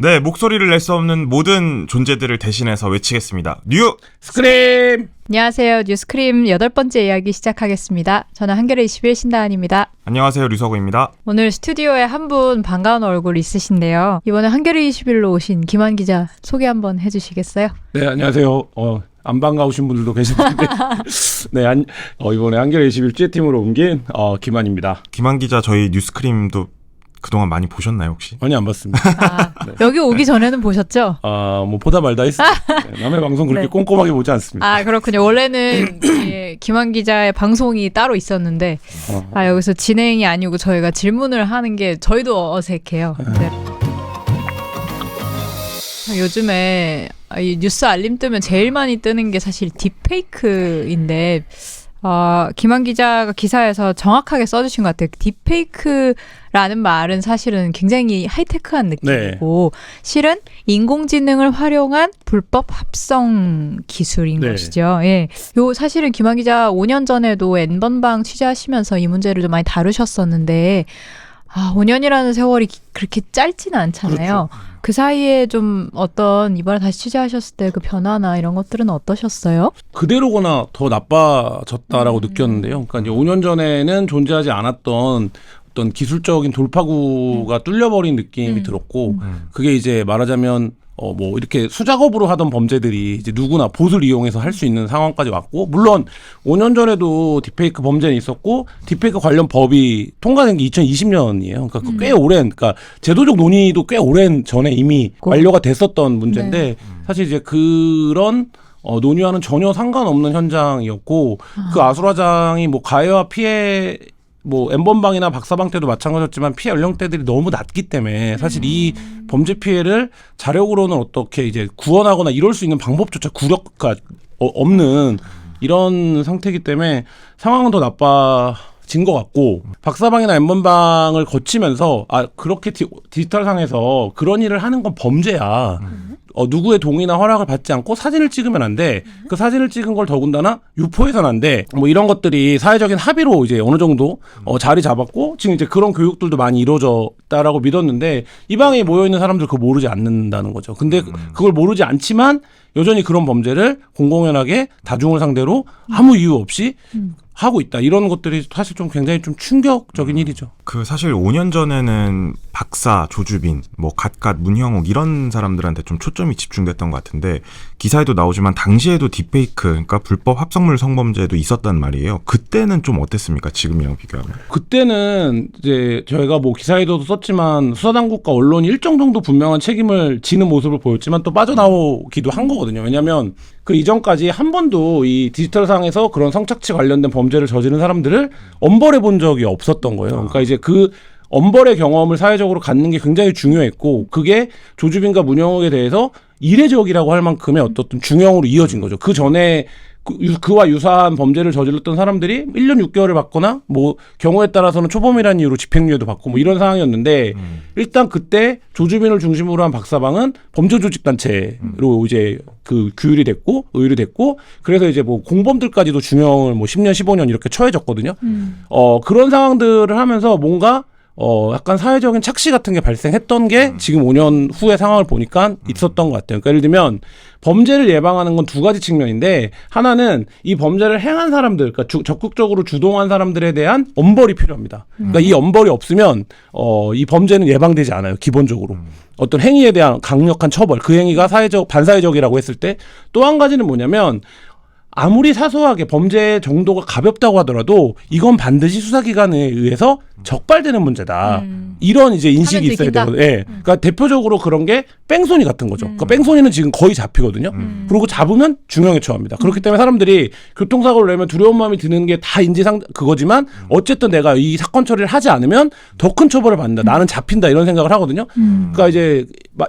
네, 목소리를 낼 수 없는 모든 존재들을 대신해서 외치겠습니다. 뉴 스크림! 안녕하세요. 뉴스크림 8번째 이야기 시작하겠습니다. 저는 한겨레 21 신다은입니다. 안녕하세요, 류서구입니다. 오늘 스튜디오에 한 분 반가운 얼굴 있으신데요. 이번에 한겨레 21로 오신 김한 기자 소개 한번 해주시겠어요? 네, 안녕하세요. 안 반가우신 분들도 계실 텐데 네, 이번에 한겨레 21 찌팀으로 옮긴 김한입니다. 김한 기자 저희 뉴스크림도 그동안 많이 보셨나요, 혹시? 많이 안 봤습니다. 네. 여기 오기 전에는 보셨죠? 뭐 보다 말다 했습니다. 네, 남의 방송 그렇게 네. 꼼꼼하게 보지 않습니다. 그렇군요. 원래는 김한 기자의 방송이 따로 있었는데 여기서 진행이 아니고 저희가 질문을 하는 게 저희도 어색해요. 네. 요즘에 이 뉴스 알림 뜨면 제일 많이 뜨는 게 사실 딥페이크인데 김한 기자가 기사에서 정확하게 써주신 것 같아요. 딥페이크라는 말은 사실은 굉장히 하이테크한 느낌이고 실은 인공지능을 활용한 불법 합성 기술인 것이죠. 예. 요 사실은 김한 기자 5년 전에도 N번방 취재하시면서 이 문제를 좀 많이 다루셨었는데 5년이라는 세월이 그렇게 짧지는 않잖아요. 그렇죠. 그 사이에 좀 이번에 다시 취재하셨을 때 그 변화나 이런 것들은 어떠셨어요? 그대로거나 더 나빠졌다라고 느꼈는데요. 그러니까 이제 5년 전에는 존재하지 않았던 어떤 기술적인 돌파구가 뚫려버린 느낌이 들었고, 그게 이제 말하자면 뭐 이렇게 수작업으로 하던 범죄들이 이제 누구나 봇을 이용해서 할 수 있는 상황까지 왔고, 물론 5년 전에도 딥페이크 범죄는 있었고 딥페이크 관련 법이 통과된 게 2020년이에요. 그러니까 꽤 오랜, 그러니까 제도적 논의도 꽤 오랜 전에 이미 완료가 됐었던 문제인데 사실 이제 그런 논의와는 전혀 상관없는 현장이었고 그 아수라장이 뭐 가해와 피해 뭐 N번방이나 박사방 때도 마찬가지였지만 피해 연령대들이 너무 낮기 때문에 사실 이 범죄 피해를 자력으로는 어떻게 이제 구원하거나 이럴 수 있는 방법조차 구력가 없는 이런 상태이기 때문에 상황은 더 나빠진 것 같고, 박사방이나 N번방을 거치면서 그렇게 디지털상에서 그런 일을 하는 건 범죄야. 누구의 동의나 허락을 받지 않고 사진을 찍으면 안 돼. 그 사진을 찍은 걸 더군다나 유포해서는 안 돼. 뭐 이런 것들이 사회적인 합의로 이제 어느 정도 자리 잡았고 지금 이제 그런 교육들도 많이 이루어졌다라고 믿었는데 이 방에 모여 있는 사람들 그거 모르지 않는다는 거죠. 근데 그걸 모르지 않지만 여전히 그런 범죄를 공공연하게 다중을 상대로 아무 이유 없이 하고 있다. 이런 것들이 사실 좀 굉장히 좀 충격적인 일이죠. 그 사실 5년 전에는 박사, 조주빈, 뭐 갓갓, 문형욱 이런 사람들한테 좀 초점이 집중됐던 것 같은데 기사에도 나오지만 당시에도 딥페이크, 그러니까 불법 합성물 성범죄도 있었단 말이에요. 그때는 좀 어땠습니까? 지금이랑 비교하면? 그때는 이제 저희가 뭐 기사에도 썼지만 수사당국과 언론이 일정 정도 분명한 책임을 지는 모습을 보였지만 또 빠져나오기도 한 거거든요. 왜냐하면 그 이전까지 한 번도 이 디지털상에서 그런 성착취 관련된 범죄를 저지른 사람들을 엄벌해 본 적이 없었던 거예요. 그러니까 이제 그 엄벌의 경험을 사회적으로 갖는 게 굉장히 중요했고 그게 조주빈과 문형욱에 대해서 이례적이라고 할 만큼의 어떤 중형으로 이어진 거죠. 그 전에 그와 유사한 범죄를 저질렀던 사람들이 1년 6개월을 받거나 뭐 경우에 따라서는 초범이라는 이유로 집행유예도 받고 뭐 이런 상황이었는데 일단 그때 조주빈을 중심으로 한 박사방은 범죄조직단체로 이제 그 규율이 됐고 의율이 됐고 그래서 이제 뭐 공범들까지도 중형을 뭐 10년 15년 이렇게 처해졌거든요. 그런 상황들을 하면서 뭔가 약간 사회적인 착시 같은 게 발생했던 게 지금 5년 후의 상황을 보니까 있었던 것 같아요. 그러니까 예를 들면 범죄를 예방하는 건 두 가지 측면인데 하나는 이 범죄를 행한 사람들, 그러니까 적극적으로 주동한 사람들에 대한 엄벌이 필요합니다. 그러니까 이 엄벌이 없으면 이 범죄는 예방되지 않아요. 기본적으로. 어떤 행위에 대한 강력한 처벌, 그 행위가 반사회적이라고 했을 때 또 한 가지는 뭐냐면 아무리 사소하게 범죄 정도가 가볍다고 하더라도 이건 반드시 수사기관에 의해서 적발되는 문제다. 이런 이제 인식이 있어야 되거든요. 예. 그러니까 대표적으로 그런 게 뺑소니 같은 거죠. 그러니까 뺑소니는 지금 거의 잡히거든요. 그리고 잡으면 중형에 처합니다. 그렇기 때문에 사람들이 교통사고를 내면 두려운 마음이 드는 게 다 그거지만 어쨌든 내가 이 사건 처리를 하지 않으면 더 큰 처벌을 받는다. 나는 잡힌다 이런 생각을 하거든요. 그러니까 이제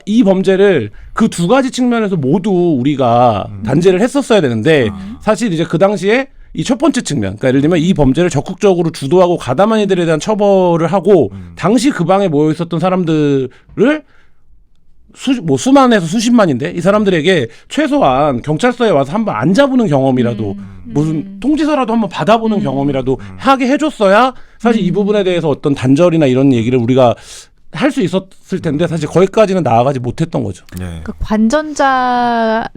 이 범죄를 그 두 가지 측면에서 모두 우리가 단죄를 했었어야 되는데 사실 이제 그 당시에 이 첫 번째 측면, 그러니까 예를 들면 이 범죄를 적극적으로 주도하고 가담한 이들에 대한 처벌을 하고 당시 그 방에 모여 있었던 사람들을 뭐 수만에서 수십만인데 이 사람들에게 최소한 경찰서에 와서 한번 안 잡으는 경험이라도 무슨 통지서라도 한번 받아보는 경험이라도 하게 해줬어야 사실 이 부분에 대해서 어떤 단절이나 이런 얘기를 우리가 할 수 있었을 텐데 사실 거기까지는 나아가지 못했던 거죠. 예. 그 관전자들은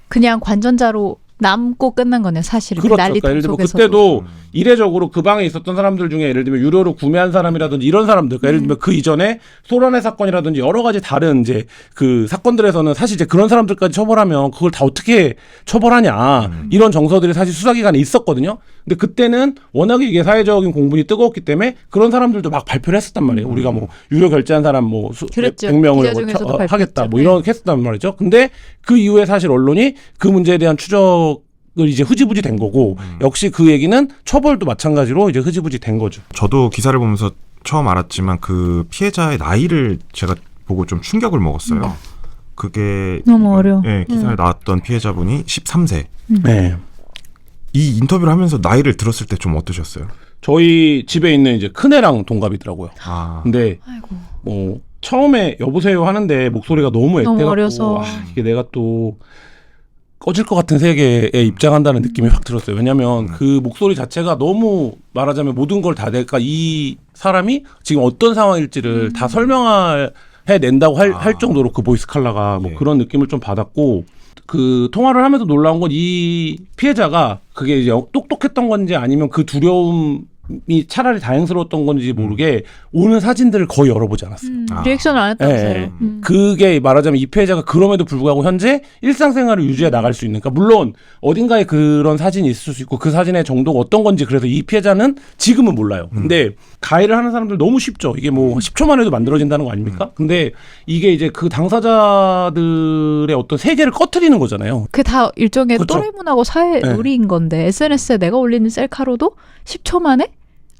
그냥 관전자로 남고 끝난 거네요. 사실은 그렇죠. 그 난리통 그러니까 예를 들면 속에서도. 그때도 이례적으로 그 방에 있었던 사람들 중에 예를 들면 유료로 구매한 사람이라든지 이런 사람들, 그러니까 예를 들면 그 이전에 소란의 사건이라든지 여러 가지 다른 이제 그 사건들에서는 사실 이제 그런 사람들까지 처벌하면 그걸 다 어떻게 처벌하냐 이런 정서들이 사실 수사기관에 있었거든요. 근데 그때는 워낙에 이게 사회적인 공분이 뜨거웠기 때문에 그런 사람들도 막 발표를 했었단 말이에요. 우리가 뭐 유료 결제한 사람 뭐 그랬죠. 100명을 기자 중에서도 하겠다 발표했죠. 뭐 이런 했었단 말이죠. 근데 그 이후에 사실 언론이 그 문제에 대한 추적 을 이제 흐지부지 된 거고 역시 그 얘기는 처벌도 마찬가지로 이제 흐지부지 된 거죠. 저도 기사를 보면서 처음 알았지만 그 피해자의 나이를 제가 보고 좀 충격을 먹었어요. 그게 너무 어려워. 예, 기사에 나왔던 피해자분이 13세. 네. 이 인터뷰를 하면서 나이를 들었을 때 좀 어떠셨어요? 저희 집에 있는 이제 큰애랑 동갑이더라고요. 아, 근데 아이고. 뭐 처음에 여보세요 하는데 목소리가 너무 너무 애태갖고 어려서. 이게 내가 또 꺼질 것 같은 세계에 입장한다는 느낌이 확 들었어요. 왜냐하면 그 목소리 자체가 너무 말하자면 모든 걸 다 내가 이 사람이 지금 어떤 상황일지를 다 설명해낸다고 할 정도로 그 보이스 컬러가 뭐 예. 그런 느낌을 좀 받았고 그 통화를 하면서 놀라운 건 이 피해자가 그게 이제 똑똑했던 건지 아니면 그 두려움이 차라리 다행스러웠던 건지 모르게 오는 사진들을 거의 열어보지 않았어요. 아. 리액션을 안 했다면서요. 예. 그게 말하자면 이 피해자가 그럼에도 불구하고 현재 일상생활을 유지해 나갈 수 있는, 그러니까 물론 어딘가에 그런 사진이 있을 수 있고 그 사진의 정도가 어떤 건지 그래서 이 피해자는 지금은 몰라요. 근데 가해를 하는 사람들 너무 쉽죠. 이게 뭐 10초만 해도 만들어진다는 거 아닙니까? 근데 이게 이제 그 당사자들의 어떤 세계를 꺼트리는 거잖아요. 그게 다 일종의 그렇죠. 또래문하고 사회 네. 놀이인 건데 SNS에 내가 올리는 셀카로도 10초 만에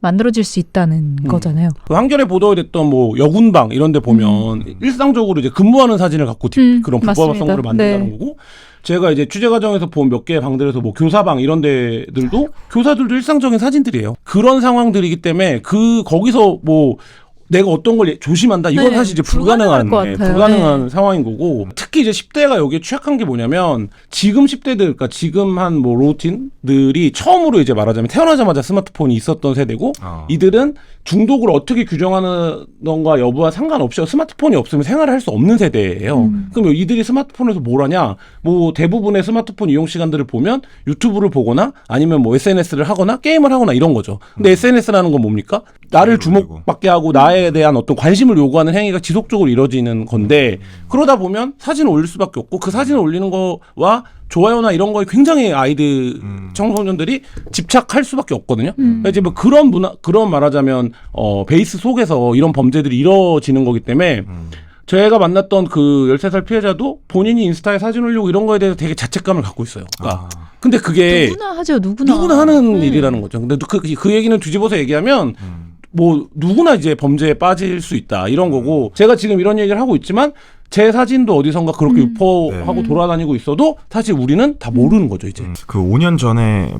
만들어질 수 있다는 거잖아요. 그 한겨레 보도됐던 뭐 여군방 이런 데 보면 일상적으로 이제 근무하는 사진을 갖고 그런 불법 맞습니다. 합성물을 만든다는 네. 거고, 제가 이제 취재 과정에서 본 몇 개의 방들에서 뭐 교사방 이런 데들도 교사들도 일상적인 사진들이에요. 그런 상황들이기 때문에 거기서 뭐 내가 어떤 걸 조심한다 이건 네, 사실 이제 불가능할 것 같아요. 불가능한 네. 상황인 거고, 특히 이제 10대가 여기에 취약한 게 뭐냐면 지금 10대들, 그러니까 지금 한 뭐 로우틴들이 처음으로 이제 말하자면 태어나자마자 스마트폰이 있었던 세대고, 이들은 중독을 어떻게 규정하는 건가 여부와 상관없이 스마트폰이 없으면 생활을 할 수 없는 세대예요. 그럼 이들이 스마트폰에서 뭘 하냐? 뭐 대부분의 스마트폰 이용 시간들을 보면 유튜브를 보거나 아니면 뭐 SNS를 하거나 게임을 하거나 이런 거죠. 근데 SNS라는 건 뭡니까? 나를 주목받게 하고 나에 대한 어떤 관심을 요구하는 행위가 지속적으로 이루어지는 건데, 그러다 보면 사진을 올릴 수밖에 없고 그 사진을 올리는 거와 좋아요나 이런 거에 굉장히 아이들 청소년들이 집착할 수밖에 없거든요. 그러니까 이제 뭐 그런 말하자면 베이스 속에서 이런 범죄들이 이루어지는 거기 때문에 제가 만났던 그 13살 피해자도 본인이 인스타에 사진 올리고 이런 거에 대해서 되게 자책감을 갖고 있어요. 그러니까 근데 그게 누구나 하죠. 누구나 하는 네. 일이라는 거죠. 근데 그 얘기는 뒤집어서 얘기하면 뭐 누구나 이제 범죄에 빠질 수 있다 이런 거고, 제가 지금 이런 얘기를 하고 있지만 제 사진도 어디선가 그렇게 유포하고 돌아다니고 있어도 사실 우리는 다 모르는 거죠 이제. 그 5년 전에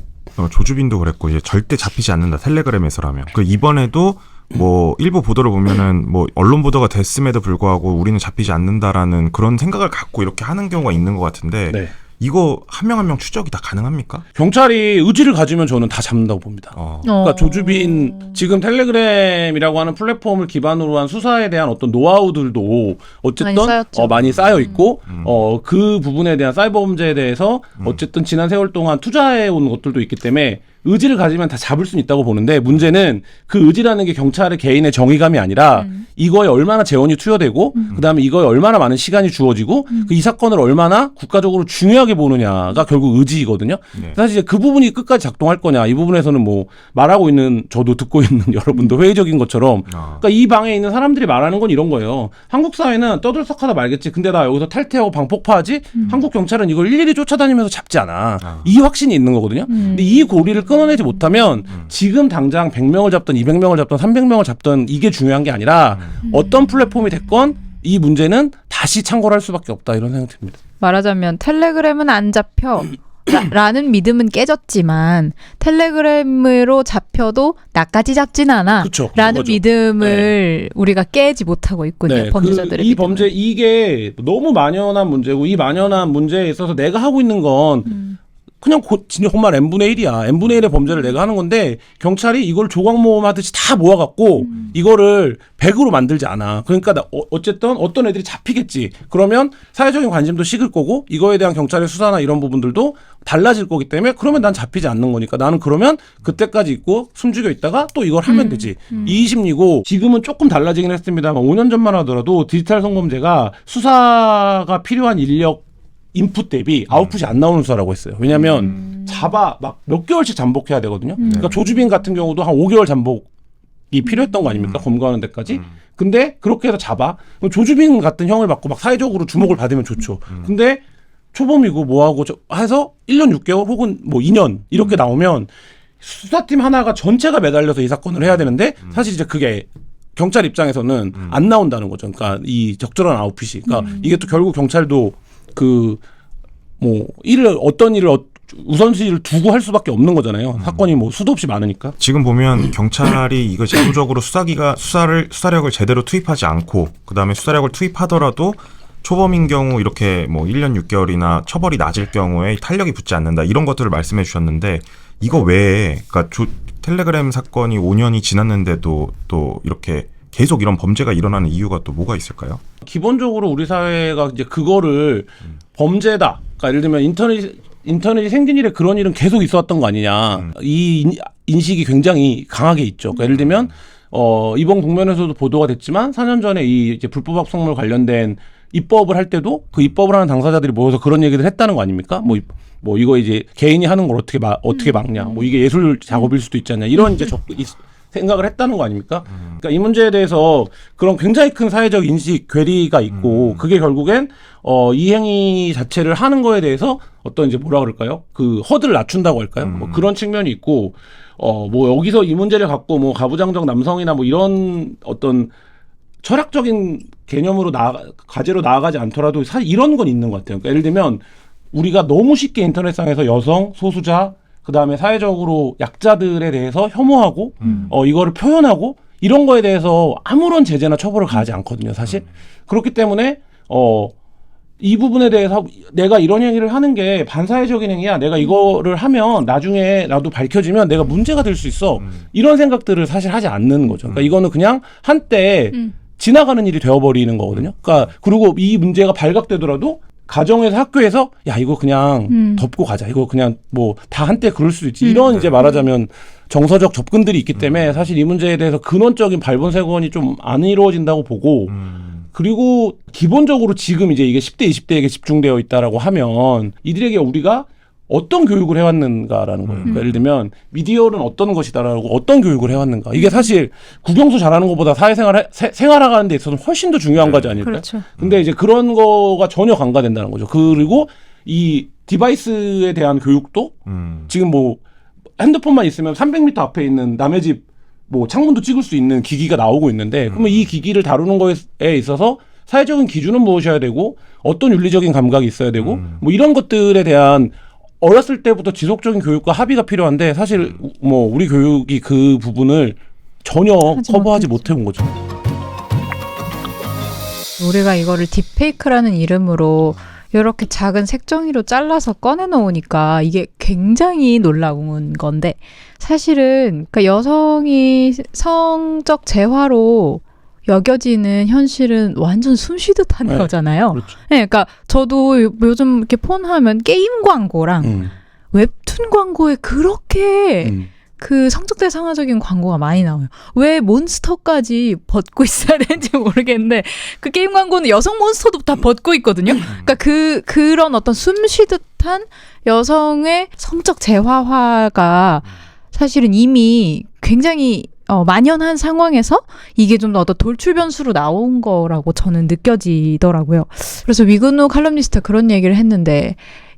조주빈도 그랬고 이제 절대 잡히지 않는다 텔레그램에서라면, 그 이번에도 뭐 일부 보도를 보면은 뭐 언론 보도가 됐음에도 불구하고 우리는 잡히지 않는다라는 그런 생각을 갖고 이렇게 하는 경우가 있는 것 같은데, 네. 이거 한 명 한 명 추적이 다 가능합니까? 경찰이 의지를 가지면 저는 다 잡는다고 봅니다. 그러니까 조주빈 지금 텔레그램이라고 하는 플랫폼을 기반으로 한 수사에 대한 어떤 노하우들도 어쨌든 많이 쌓였죠. 많이 쌓여 있고 그 부분에 대한 사이버 범죄에 대해서 어쨌든 지난 세월 동안 투자해 온 것들도 있기 때문에 의지를 가지면 다 잡을 수는 있다고 보는데, 문제는 그 의지라는 게 경찰의 개인의 정의감이 아니라 이거에 얼마나 재원이 투여되고 그다음에 이거에 얼마나 많은 시간이 주어지고 이 사건을 얼마나 국가적으로 중요하게 보느냐가 결국 의지거든요. 네. 사실 이제 그 부분이 끝까지 작동할 거냐, 이 부분에서는 뭐 말하고 있는 저도 듣고 있는 여러분도 회의적인 것처럼, 그러니까 이 방에 있는 사람들이 말하는 건 이런 거예요. 한국 사회는 떠들썩하다 말겠지. 근데 나 여기서 탈퇴하고 방폭파하지? 한국 경찰은 이걸 일일이 쫓아다니면서 잡지 않아. 이 확신이 있는 거거든요. 근데 이 고리를 끊어내지 못하면 지금 당장 100명을 잡든 200명을 잡든 300명을 잡든 이게 중요한 게 아니라 어떤 플랫폼이 됐건 이 문제는 다시 창궐할 수밖에 없다, 이런 생각이 듭니다. 말하자면 텔레그램은 안 잡혀 라는 믿음은 깨졌지만 텔레그램으로 잡혀도 나까지 잡진 않아 그쵸, 라는 그거죠. 믿음을 우리가 깨지 못하고 있군요. 범죄자들의 이 믿음을. 범죄, 이게 너무 만연한 문제고 이 만연한 문제에 있어서 내가 하고 있는 건 그냥 정말 n분의 1이야. n분의 1의 범죄를 내가 하는 건데 경찰이 이걸 조각모음 하듯이 다 모아갖고 이거를 100으로 만들지 않아. 그러니까 어쨌든 어떤 애들이 잡히겠지. 그러면 사회적인 관심도 식을 거고 이거에 대한 경찰의 수사나 이런 부분들도 달라질 거기 때문에 그러면 난 잡히지 않는 거니까 나는 그러면 그때까지 있고 숨죽여 있다가 또 이걸 하면 되지. 이 심리고 지금은 조금 달라지긴 했습니다만 5년 전만 하더라도 디지털 성범죄가 수사가 필요한 인력 인풋 대비 아웃풋이 안 나오는 수사라고 했어요. 왜냐하면 잡아 막 몇 개월씩 잠복해야 되거든요. 그러니까 조주빈 같은 경우도 한 5개월 잠복이 필요했던 거 아닙니까? 검거하는 데까지. 근데 그렇게 해서 잡아. 그럼 조주빈 같은 형을 받고 막 사회적으로 주목을 받으면 좋죠. 근데 초범이고 뭐하고 해서 1년 6개월 혹은 뭐 2년 이렇게 나오면 수사팀 하나가 전체가 매달려서 이 사건을 해야 되는데 사실 이제 그게 경찰 입장에서는 안 나온다는 거죠. 그러니까 이 적절한 아웃풋이. 그러니까 이게 또 결국 경찰도 어떤 일을 우선시를 두고 할 수밖에 없는 거잖아요. 사건이 뭐 수도 없이 많으니까. 지금 보면 경찰이 이거 제도적으로 수사력을 제대로 투입하지 않고 그다음에 수사력을 투입하더라도 초범인 경우 이렇게 뭐 1년 6개월이나 처벌이 낮을 경우에 탄력이 붙지 않는다. 이런 것들을 말씀해 주셨는데 이거 외에 그러니까 텔레그램 사건이 5년이 지났는데도 또 이렇게 계속 이런 범죄가 일어나는 이유가 또 뭐가 있을까요? 기본적으로 우리 사회가 이제 그거를 범죄다. 그러니까 예를 들면 인터넷이 생긴 이래 그런 일은 계속 있어왔던 거 아니냐. 이 인식이 굉장히 강하게 있죠. 그러니까 예를 들면 이번 국면에서도 보도가 됐지만 4년 전에 이 이제 불법 합성물 관련된 입법을 할 때도 그 입법을 하는 당사자들이 모여서 그런 얘기를 했다는 거 아닙니까? 뭐 이거 이제 개인이 하는 걸 어떻게 막냐. 뭐 이게 예술 작업일 수도 있지 않냐. 이런 이제 생각을 했다는 거 아닙니까? 그러니까 이 문제에 대해서 그런 굉장히 큰 사회적 인식 괴리가 있고 그게 결국엔 이 행위 자체를 하는 거에 대해서 어떤 이제 뭐라 그럴까요? 그 허들을 낮춘다고 할까요? 뭐 그런 측면이 있고 뭐 여기서 이 문제를 갖고 뭐 가부장적 남성이나 뭐 이런 어떤 철학적인 개념으로 과제로 나아가지 않더라도 사실 이런 건 있는 것 같아요. 그러니까 예를 들면 우리가 너무 쉽게 인터넷상에서 여성, 소수자 그다음에 사회적으로 약자들에 대해서 혐오하고 이거를 표현하고 이런 거에 대해서 아무런 제재나 처벌을 가하지 않거든요, 사실. 그렇기 때문에 이 부분에 대해서 내가 이런 행위를 하는 게 반사회적인 행위야. 내가 이거를 하면 나중에 나도 밝혀지면 내가 문제가 될 수 있어. 이런 생각들을 사실 하지 않는 거죠. 그러니까 이거는 그냥 한때 지나가는 일이 되어버리는 거거든요. 그러니까 그리고 이 문제가 발각되더라도 가정에서 학교에서 야 이거 그냥 덮고 가자. 이거 그냥 뭐 다 한때 그럴 수도 있지. 이런 이제 말하자면 정서적 접근들이 있기 때문에 사실 이 문제에 대해서 근원적인 발본색원이 좀 안 이루어진다고 보고 그리고 기본적으로 지금 이제 이게 10대 20대에게 집중되어 있다라고 하면 이들에게 우리가 어떤 교육을 해왔는가라는 거예요. 그러니까 예를 들면 미디어는 어떤 것이다라고 어떤 교육을 해왔는가. 이게 사실 국영수 잘하는 것보다 생활하는 데 있어서는 훨씬 더 중요한 과제 아닐까요? 그렇죠. 근데 이제 그런 거가 전혀 간과된다는 거죠. 그리고 이 디바이스에 대한 교육도 지금 뭐 핸드폰만 있으면 300m 앞에 있는 남의 집 뭐 창문도 찍을 수 있는 기기가 나오고 있는데 그러면 이 기기를 다루는 거에 있어서 사회적인 기준은 무엇이어야 되고 어떤 윤리적인 감각이 있어야 되고 뭐 이런 것들에 대한 어렸을 때부터 지속적인 교육과 합의가 필요한데 사실 뭐 우리 교육이 그 부분을 전혀 커버하지 못해온 거죠. 우리가 이거를 딥페이크라는 이름으로 이렇게 작은 색종이로 잘라서 꺼내놓으니까 이게 굉장히 놀라운 건데 사실은 그러니까 여성이 성적 재화로 여겨지는 현실은 완전 숨쉬듯 하는 거잖아요. 그렇죠. 네, 그러니까 저도 요즘 이렇게 폰 하면 게임 광고랑 웹툰 광고에 그렇게 그 성적 대상화적인 광고가 많이 나와요. 왜 몬스터까지 벗고 있어야 되는지 모르겠는데 그 게임 광고는 여성 몬스터도 다 벗고 있거든요. 그러니까 그런 어떤 숨쉬듯한 여성의 성적 재화화가 사실은 이미 굉장히 만연한 상황에서 이게 좀 더 돌출 변수로 나온 거라고 저는 느껴지더라고요. 그래서 위근우 칼럼니스트가 그런 얘기를 했는데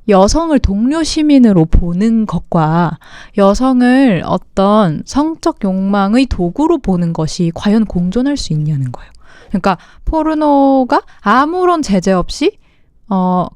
여성을 동료 시민으로 보는 것과 여성을 어떤 성적 욕망의 도구로 보는 것이 과연 공존할 수 있냐는 거예요. 그러니까 포르노가 아무런 제재 없이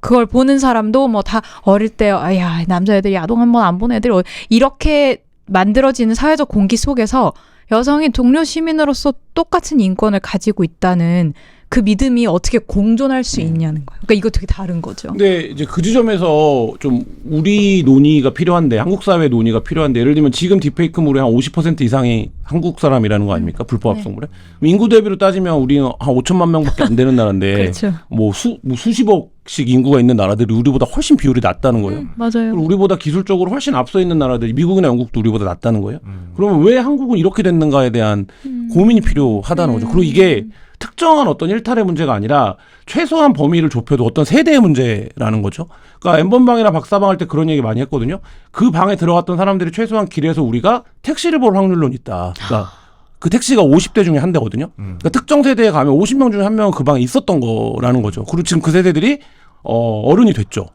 그걸 보는 사람도 뭐 다 어릴 때 야 남자애들이 야동 한 번 안 본 애들 이렇게 만들어지는 사회적 공기 속에서 여성이 동료 시민으로서 똑같은 인권을 가지고 있다는 그 믿음이 어떻게 공존할 수 있냐는 거예요. 그러니까 이거 되게 다른 거죠. 근데 이제 그 지점에서 좀 우리 논의가 필요한데, 한국 사회 논의가 필요한데, 예를 들면 지금 딥페이크물의 한 50% 이상이 한국 사람이라는 거 아닙니까? 불법 합성물에. 인구 대비로 따지면 우리는 한 5천만 명밖에 안 되는 나라인데 그렇죠. 뭐 수십억씩 인구가 있는 나라들이 우리보다 훨씬 비율이 낮다는 거예요. 맞아요. 그리고 우리보다 기술적으로 훨씬 앞서 있는 나라들이 미국이나 영국도 우리보다 낮다는 거예요. 그러면 왜 한국은 이렇게 됐는가에 대한 고민이 필요하다는 거죠. 그리고 이게 특정한 어떤 일탈의 문제가 아니라 최소한 범위를 좁혀도 어떤 세대의 문제라는 거죠. 그러니까 N번방이나 박사방 할 때 그런 얘기 많이 했거든요. 그 방에 들어갔던 사람들이 최소한 길에서 우리가 택시를 볼 확률론 있다. 그러니까 그 택시가 50대 중에 한 대거든요. 그러니까 특정 세대에 가면 50명 중에 한 명은 그 방에 있었던 거라는 거죠. 그리고 지금 그 세대들이 어른이 됐죠.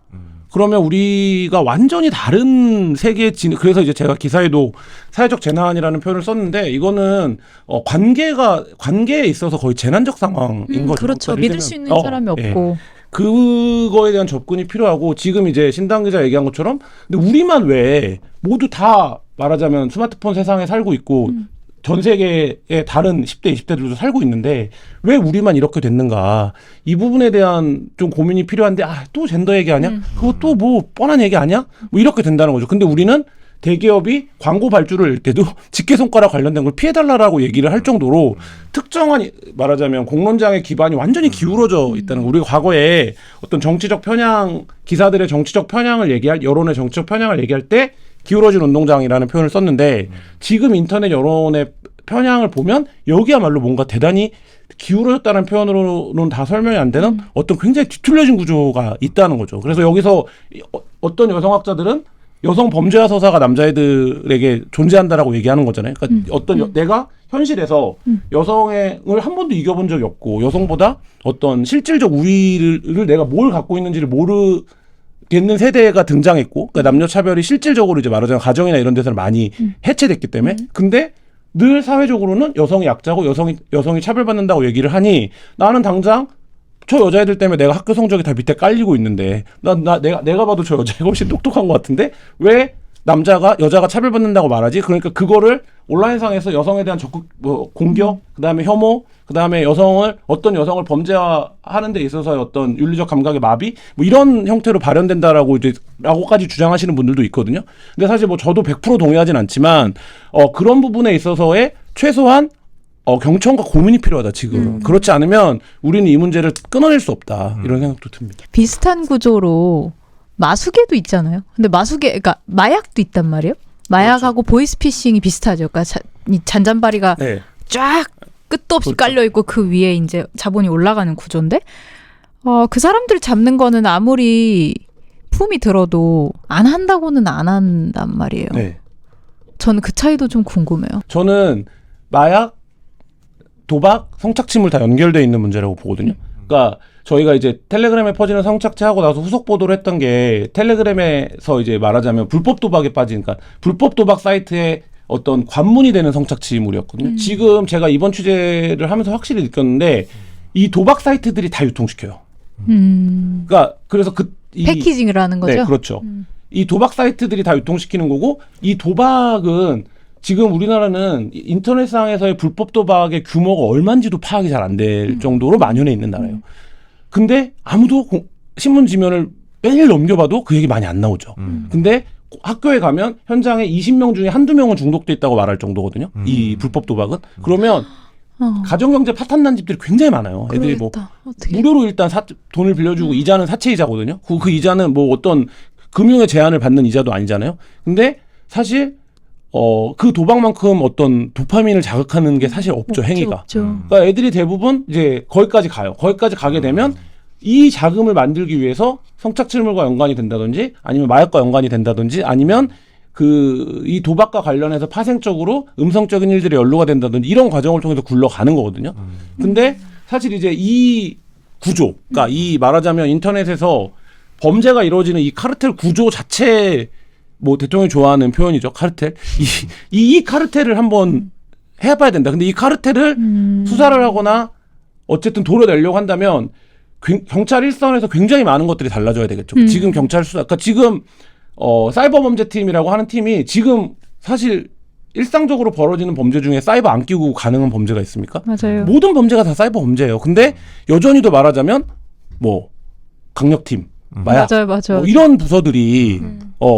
그러면 우리가 완전히 다른 세계에 그래서 이제 제가 기사에도 사회적 재난이라는 표현을 썼는데, 이거는 관계에 있어서 거의 재난적 상황인 거죠. 그렇죠. 그러니까 믿을 수 있는 사람이 없고. 그거에 대한 접근이 필요하고, 지금 이제 신당 기자 얘기한 것처럼, 근데 우리만 왜 모두 다 말하자면 스마트폰 세상에 살고 있고 전 세계의 다른 10대, 20대들도 살고 있는데 왜 우리만 이렇게 됐는가, 이 부분에 대한 좀 고민이 필요한데, 또 젠더 얘기하냐? 그것도 뭐 뻔한 얘기 아니야? 뭐 이렇게 된다는 거죠. 근데 우리는 대기업이 광고 발주를 낼 때도 직계손가락 관련된 걸 피해달라고 얘기를 할 정도로 특정한, 말하자면 공론장의 기반이 완전히 기울어져 있다는 거. 우리가 과거에 어떤 정치적 편향, 기사들의 정치적 편향을 여론의 정치적 편향을 얘기할 때 기울어진 운동장이라는 표현을 썼는데, 지금 인터넷 여론의 편향을 보면 여기야말로 뭔가 대단히 기울어졌다는 표현으로는 다 설명이 안 되는 어떤 굉장히 뒤틀려진 구조가 있다는 거죠. 그래서 여기서 어떤 여성학자들은 여성 범죄와 서사가 남자애들에게 존재한다라고 얘기하는 거잖아요. 그러니까 내가 현실에서 여성을 한 번도 이겨본 적이 없고, 여성보다 어떤 실질적 우위를 내가 뭘 갖고 있는지를 모르겠는 세대가 등장했고, 그러니까 남녀 차별이 실질적으로 이제 말하자면 가정이나 이런 데서는 많이 해체됐기 때문에, 근데 늘 사회적으로는 여성이 약자고 여성이 차별받는다고 얘기를 하니, 나는 당장 저 여자애들 때문에 내가 학교 성적이 다 밑에 깔리고 있는데, 내가 봐도 저 여자애가 훨씬 똑똑한 것 같은데 왜 여자가 차별받는다고 말하지? 그러니까 그거를 온라인상에서 여성에 대한 공격, 그다음에 혐오, 그다음에 어떤 여성을 범죄화하는 데 있어서의 어떤 윤리적 감각의 마비, 뭐 이런 형태로 라고까지 주장하시는 분들도 있거든요. 근데 사실 뭐 저도 100% 동의하진 않지만 그런 부분에 있어서의 최소한 경청과 고민이 필요하다 지금. 그렇지 않으면 우리는 이 문제를 끊어낼 수 없다, 이런 생각도 듭니다. 비슷한 구조로 마수개도 있잖아요. 근데 그러니까 마약도 있단 말이에요. 마약하고 그렇죠. 보이스피싱이 비슷하죠. 그러니까 이 잔잔바리가 쫙 끝도 없이 그렇죠. 깔려 있고 그 위에 이제 자본이 올라가는 구조인데, 그 사람들 잡는 거는 아무리 품이 들어도 안 한다고는 안 한단 말이에요. 네. 저는 그 차이도 좀 궁금해요. 저는 마약, 도박, 성착취물 다 연결돼 있는 문제라고 보거든요. 그러니까 저희가 이제 텔레그램에 퍼지는 성착취하고 나서 후속 보도를 했던 게, 텔레그램에서 이제 말하자면 불법 도박에 빠지니까 불법 도박 사이트에 어떤 관문이 되는 성착취물이었거든요. 지금 제가 이번 취재를 하면서 확실히 느꼈는데, 이 도박 사이트들이 다 유통시켜요. 그러니까 그래서 패키징을 하는 거죠? 네, 그렇죠. 이 도박 사이트들이 다 유통시키는 거고, 이 도박은 지금 우리나라는 인터넷상에서의 불법 도박의 규모가 얼마인지도 파악이 잘 안 될 정도로 만연해 있는 나라예요. 근데 아무도 신문 지면을 매일 넘겨봐도 그 얘기 많이 안 나오죠. 근데 학교에 가면 현장에 20명 중에 한두 명은 중독돼 있다고 말할 정도거든요. 이 불법 도박은. 그러면 가정경제 파탄난 집들이 굉장히 많아요. 애들이 뭐 어떻게? 무료로 일단 돈을 빌려주고 이자는 사채 이자거든요. 그 이자는 뭐 어떤 금융의 제한을 받는 이자도 아니잖아요. 근데 사실 그 도박만큼 어떤 도파민을 자극하는 게 사실 없죠, 행위가. 없죠. 그러니까 애들이 대부분 이제 거기까지 가요. 거기까지 가게 되면 이 자금을 만들기 위해서 성착취물과 연관이 된다든지, 아니면 마약과 연관이 된다든지, 아니면 이 도박과 관련해서 파생적으로 음성적인 일들이 연루가 된다든지, 이런 과정을 통해서 굴러가는 거거든요. 근데 사실 이제 이 구조, 그러니까 이 말하자면 인터넷에서 범죄가 이루어지는 이 카르텔 구조 자체, 뭐 대통령이 좋아하는 표현이죠, 카르텔. 이 카르텔을 한번 해봐야 된다. 근데 이 카르텔을 수사를 하거나 어쨌든 도려내려고 한다면 경찰 일선에서 굉장히 많은 것들이 달라져야 되겠죠. 지금 경찰 수사, 그러니까 지금 사이버범죄팀이라고 하는 팀이 지금 사실 일상적으로 벌어지는 범죄 중에 사이버 안 끼고 가능한 범죄가 있습니까? 맞아요. 모든 범죄가 다 사이버 범죄예요. 근데 여전히도 말하자면 뭐 강력팀, 마약 맞아요. 뭐 이런 부서들이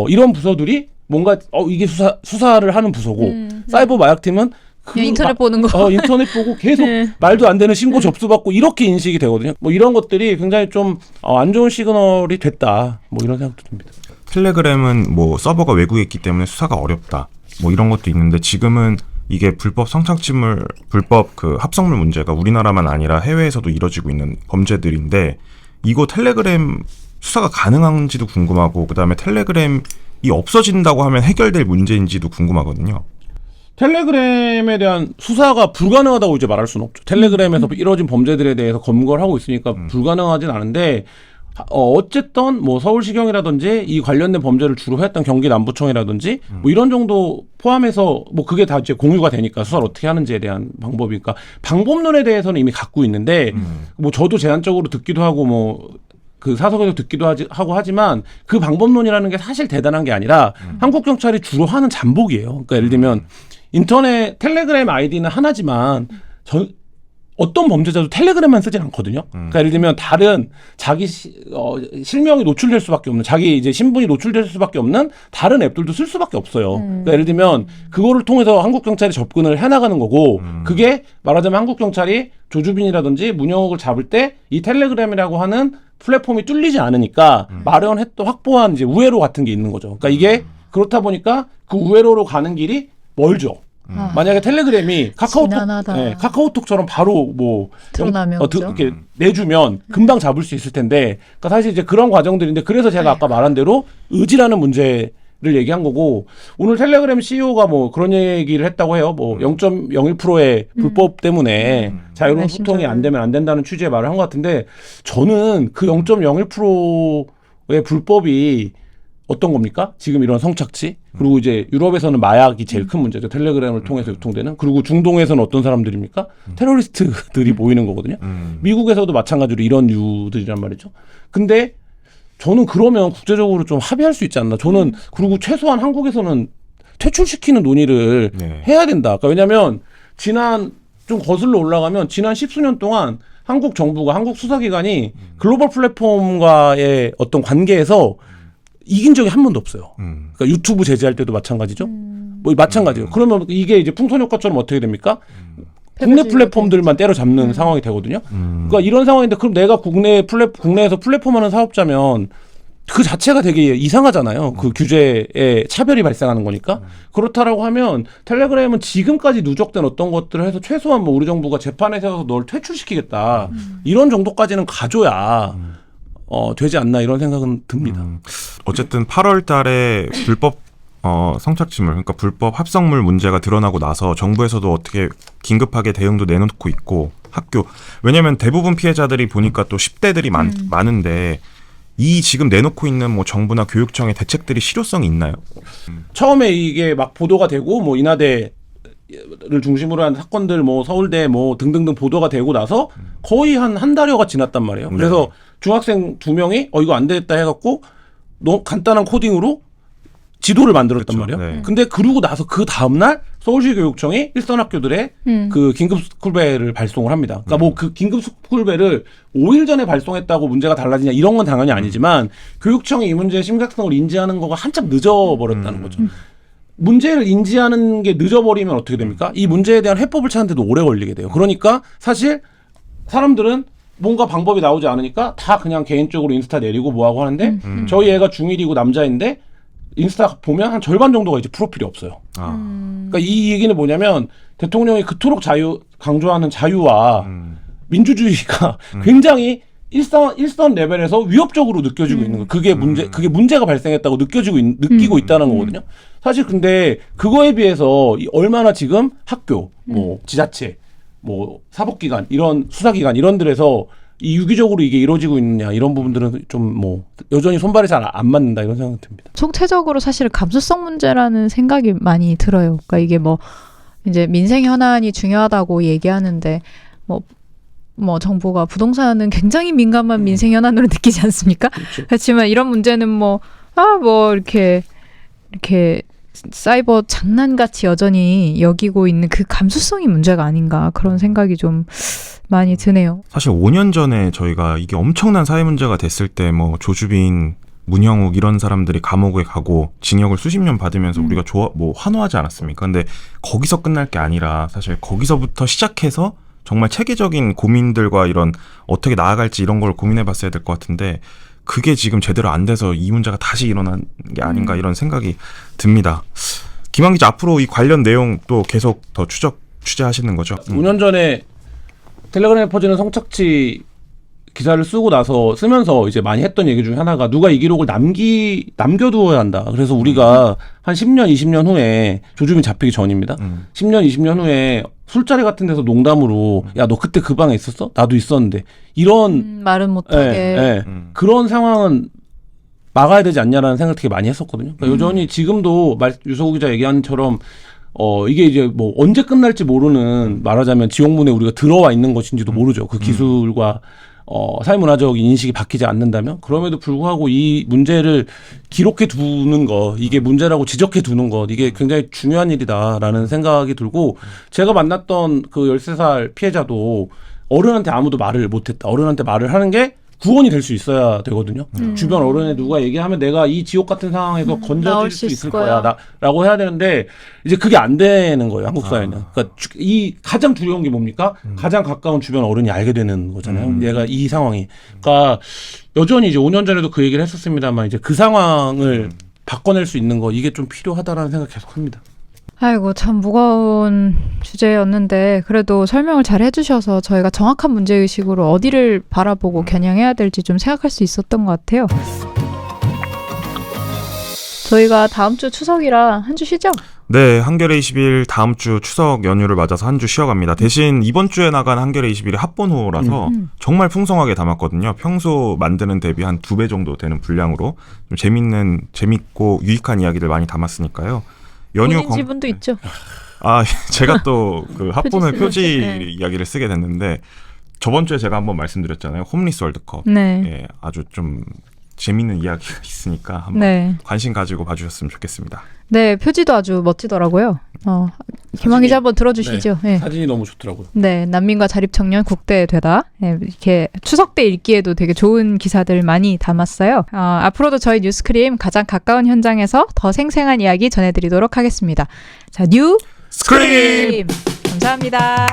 이런 부서들이 뭔가 이게 수사를 하는 부서고 사이버 마약팀은 그냥 인터넷 보는 거. 인터넷 보고 계속 네. 말도 안 되는 신고 접수받고 이렇게 인식이 되거든요. 뭐 이런 것들이 굉장히 좀 안 좋은 시그널이 됐다. 뭐 이런 생각도 듭니다. 텔레그램은 뭐 서버가 외국에 있기 때문에 수사가 어렵다. 뭐 이런 것도 있는데 지금은 이게 불법 성착취물, 불법 그 합성물 문제가 우리나라만 아니라 해외에서도 이뤄지고 있는 범죄들인데 이거 텔레그램 수사가 가능한지도 궁금하고 그다음에 텔레그램이 없어진다고 하면 해결될 문제인지도 궁금하거든요. 텔레그램에 대한 수사가 불가능하다고 이제 말할 수는 없죠. 텔레그램에서 이뤄진 범죄들에 대해서 검거를 하고 있으니까 불가능하진 않은데 어쨌든 뭐 서울시경이라든지 이 관련된 범죄를 주로 했던 경기 남부청이라든지 뭐 이런 정도 포함해서 뭐 그게 다 이제 공유가 되니까 수사를 어떻게 하는지에 대한 방법이니까 방법론에 대해서는 이미 갖고 있는데 뭐 저도 제안적으로 듣기도 하고 뭐 그 사석에서 듣기도 하고 하지만 그 방법론이라는 게 사실 대단한 게 아니라 한국 경찰이 주로 하는 잠복이에요. 그러니까 예를 들면 인터넷 텔레그램 아이디는 하나지만 어떤 범죄자도 텔레그램만 쓰진 않거든요. 그러니까 예를 들면 다른 자기 실명이 노출될 수밖에 없는 자기 이제 신분이 노출될 수밖에 없는 다른 앱들도 쓸 수밖에 없어요. 그러니까 예를 들면 그거를 통해서 한국 경찰이 접근을 해나가는 거고 그게 말하자면 한국 경찰이 조주빈이라든지 문영옥을 잡을 때 이 텔레그램이라고 하는 플랫폼이 뚫리지 않으니까 마련했던 확보한 이제 우회로 같은 게 있는 거죠. 그러니까 이게 그렇다 보니까 그 우회로로 가는 길이 멀죠. 만약에 텔레그램이 카카오톡처럼 바로 뭐 드러나면 이렇게 내주면 금방 잡을 수 있을 텐데, 그러니까 사실 이제 그런 과정들인데 그래서 제가 아까 말한 대로 의지라는 문제를 얘기한 거고 오늘 텔레그램 CEO가 뭐 그런 얘기를 했다고 해요. 뭐 0.01%의 불법 때문에 자유로운 소통이 안 되면 안 된다는 취지의 말을 한 것 같은데 저는 그 0.01%의 불법이 어떤 겁니까? 지금 이런 성착취? 그리고 이제 유럽에서는 마약이 제일 큰 문제죠. 텔레그램을 통해서 유통되는. 그리고 중동에서는 어떤 사람들입니까? 테러리스트들이 모이는 거거든요. 미국에서도 마찬가지로 이런 유들이란 말이죠. 근데 저는 그러면 국제적으로 좀 합의할 수 있지 않나. 저는 그리고 최소한 한국에서는 퇴출시키는 논의를 해야 된다. 그러니까 왜냐하면 좀 거슬러 올라가면 지난 10수년 동안 한국 정부가 한국 수사기관이 글로벌 플랫폼과의 어떤 관계에서 이긴 적이 한 번도 없어요. 그러니까 유튜브 제재할 때도 마찬가지죠. 뭐 마찬가지예요. 그러면 이게 이제 풍선 효과처럼 어떻게 됩니까? 국내 플랫폼들만 때려잡는 상황이 되거든요. 그러니까 이런 상황인데 그럼 내가 국내에서 플랫폼하는 사업자면 그 자체가 되게 이상하잖아요. 그 규제에 차별이 발생하는 거니까. 그렇다라고 하면 텔레그램은 지금까지 누적된 어떤 것들을 해서 최소한 뭐 우리 정부가 재판에 세워서 널 퇴출시키겠다. 이런 정도까지는 가져야 되지 않나 이런 생각은 듭니다. 어쨌든 8월 달에 불법 성착취물, 그러니까 불법 합성물 문제가 드러나고 나서 정부에서도 어떻게 긴급하게 대응도 내놓고 있고 학교, 왜냐면 대부분 피해자들이 보니까 또 10대들이 많은데 이 지금 내놓고 있는 뭐 정부나 교육청의 대책들이 실효성이 있나요? 처음에 이게 막 보도가 되고 뭐 인하대를 중심으로 한 사건들 뭐 서울대 뭐 등등등 보도가 되고 나서 거의 한 달여가 지났단 말이에요. 그래서 중학생 2명이 이거 안 되겠다 해갖고 너무 간단한 코딩으로 지도를 만들었단 말이에요. 네. 근데 그러고 나서 그 다음날 서울시 교육청이 일선 학교들에 그 긴급 스쿨벨을 발송을 합니다. 그러니까 뭐 그 긴급 스쿨벨을 5일 전에 발송했다고 문제가 달라지냐 이런 건 당연히 아니지만 교육청이 이 문제의 심각성을 인지하는 거가 한참 늦어버렸다는 거죠. 문제를 인지하는 게 늦어버리면 어떻게 됩니까? 이 문제에 대한 해법을 찾는데도 오래 걸리게 돼요. 그러니까 사실 사람들은 뭔가 방법이 나오지 않으니까 다 그냥 개인적으로 인스타 내리고 뭐하고 하는데 저희 애가 중1이고 남자인데 인스타 보면 한 절반 정도가 이제 프로필이 없어요. 그러니까 이 얘기는 뭐냐면 대통령이 그토록 강조하는 자유와 민주주의가 굉장히 일선 레벨에서 위협적으로 느껴지고 있는 거예요. 그게 문제가 발생했다고 느끼고 있다는 거거든요. 사실 근데 그거에 비해서 얼마나 지금 학교, 뭐 지자체, 뭐 사법기관, 이런 수사기관 이런 데에서 이 유기적으로 이게 이루어지고 있느냐 이런 부분들은 좀 뭐 여전히 손발이 잘 안 맞는다 이런 생각이 듭니다. 총체적으로 사실 감수성 문제라는 생각이 많이 들어요. 그러니까 이게 뭐 이제 민생 현안이 중요하다고 얘기하는데 뭐 정부가 부동산은 굉장히 민감한 민생 현안으로 느끼지 않습니까? 그렇죠. 그렇지만 이런 문제는 뭐 이렇게 사이버 장난같이 여전히 여기고 있는 그 감수성이 문제가 아닌가 그런 생각이 좀 많이 드네요. 사실 5년 전에 저희가 이게 엄청난 사회 문제가 됐을 때 뭐 조주빈, 문형욱 이런 사람들이 감옥에 가고 징역을 수십 년 받으면서 우리가 환호하지 않았습니까? 근데 거기서 끝날 게 아니라 사실 거기서부터 시작해서 정말 체계적인 고민들과 이런 어떻게 나아갈지 이런 걸 고민해 봤어야 될 것 같은데 그게 지금 제대로 안 돼서 이 문제가 다시 일어난 게 아닌가 이런 생각이 듭니다. 김한 기자 앞으로 이 관련 내용 또 계속 더 취재하시는 거죠? 5년 전에 텔레그램에 퍼지는 성착취 기사를 쓰면서 이제 많이 했던 얘기 중에 하나가 누가 이 기록을 남겨두어야 한다. 그래서 우리가 한 10년, 20년 후에 조주빈 잡히기 전입니다. 10년, 20년 후에 술자리 같은 데서 농담으로 야, 너 그때 그 방에 있었어? 나도 있었는데. 이런 말은 못하게. 그런 상황은 막아야 되지 않냐라는 생각을 되게 많이 했었거든요. 그러니까 여전히 지금도 유서구 기자 얘기한 것처럼 이게 이제 뭐 언제 끝날지 모르는 말하자면 지옥문에 우리가 들어와 있는 것인지도 모르죠. 그 기술과 사회문화적 인식이 바뀌지 않는다면 그럼에도 불구하고 이 문제를 기록해 두는 것 이게 문제라고 지적해 두는 것 이게 굉장히 중요한 일이다라는 생각이 들고 제가 만났던 그 13살 피해자도 어른한테 아무도 말을 못했다. 어른한테 말을 하는 게 구원이 될 수 있어야 되거든요. 주변 어른에 누가 얘기하면 내가 이 지옥 같은 상황에서 건져줄 수 있을 거야. 라고 해야 되는데 이제 그게 안 되는 거예요. 한국 사회는. 그러니까 이 가장 두려운 게 뭡니까? 가장 가까운 주변 어른이 알게 되는 거잖아요. 얘가 이 상황이. 그러니까 여전히 이제 5년 전에도 그 얘기를 했었습니다만 이제 그 상황을 바꿔낼 수 있는 거 이게 좀 필요하다라는 생각 계속 합니다. 아이고 참 무거운 주제였는데 그래도 설명을 잘 해주셔서 저희가 정확한 문제의식으로 어디를 바라보고 겨냥해야 될지 좀 생각할 수 있었던 것 같아요. 저희가 다음 주 추석이라 한 주 쉬죠? 네, 한겨레 21 다음 주 추석 연휴를 맞아서 한 주 쉬어갑니다. 대신 이번 주에 나간 한겨레 21이 합본호라서 정말 풍성하게 담았거든요. 평소 만드는 대비 한 2배 정도 되는 분량으로 좀 재밌고 유익한 이야기들 많이 담았으니까요. 본인 지분도 있죠. 제가 또 그 합본의 표지 네. 이야기를 쓰게 됐는데 저번 주에 제가 한번 말씀드렸잖아요. 홈리스 월드컵. 네. 예, 아주 좀 재밌는 이야기가 있으니까 한번 네. 관심 가지고 봐주셨으면 좋겠습니다. 네, 표지도 아주 멋지더라고요. 김한 기자 한번 들어주시죠. 네. 사진이 너무 좋더라고요. 네, 난민과 자립청년 국대되다. 네, 이렇게 추석 때 읽기에도 되게 좋은 기사들 많이 담았어요. 앞으로도 저희 뉴스크림 가장 가까운 현장에서 더 생생한 이야기 전해드리도록 하겠습니다. 자, 뉴스크림! 감사합니다.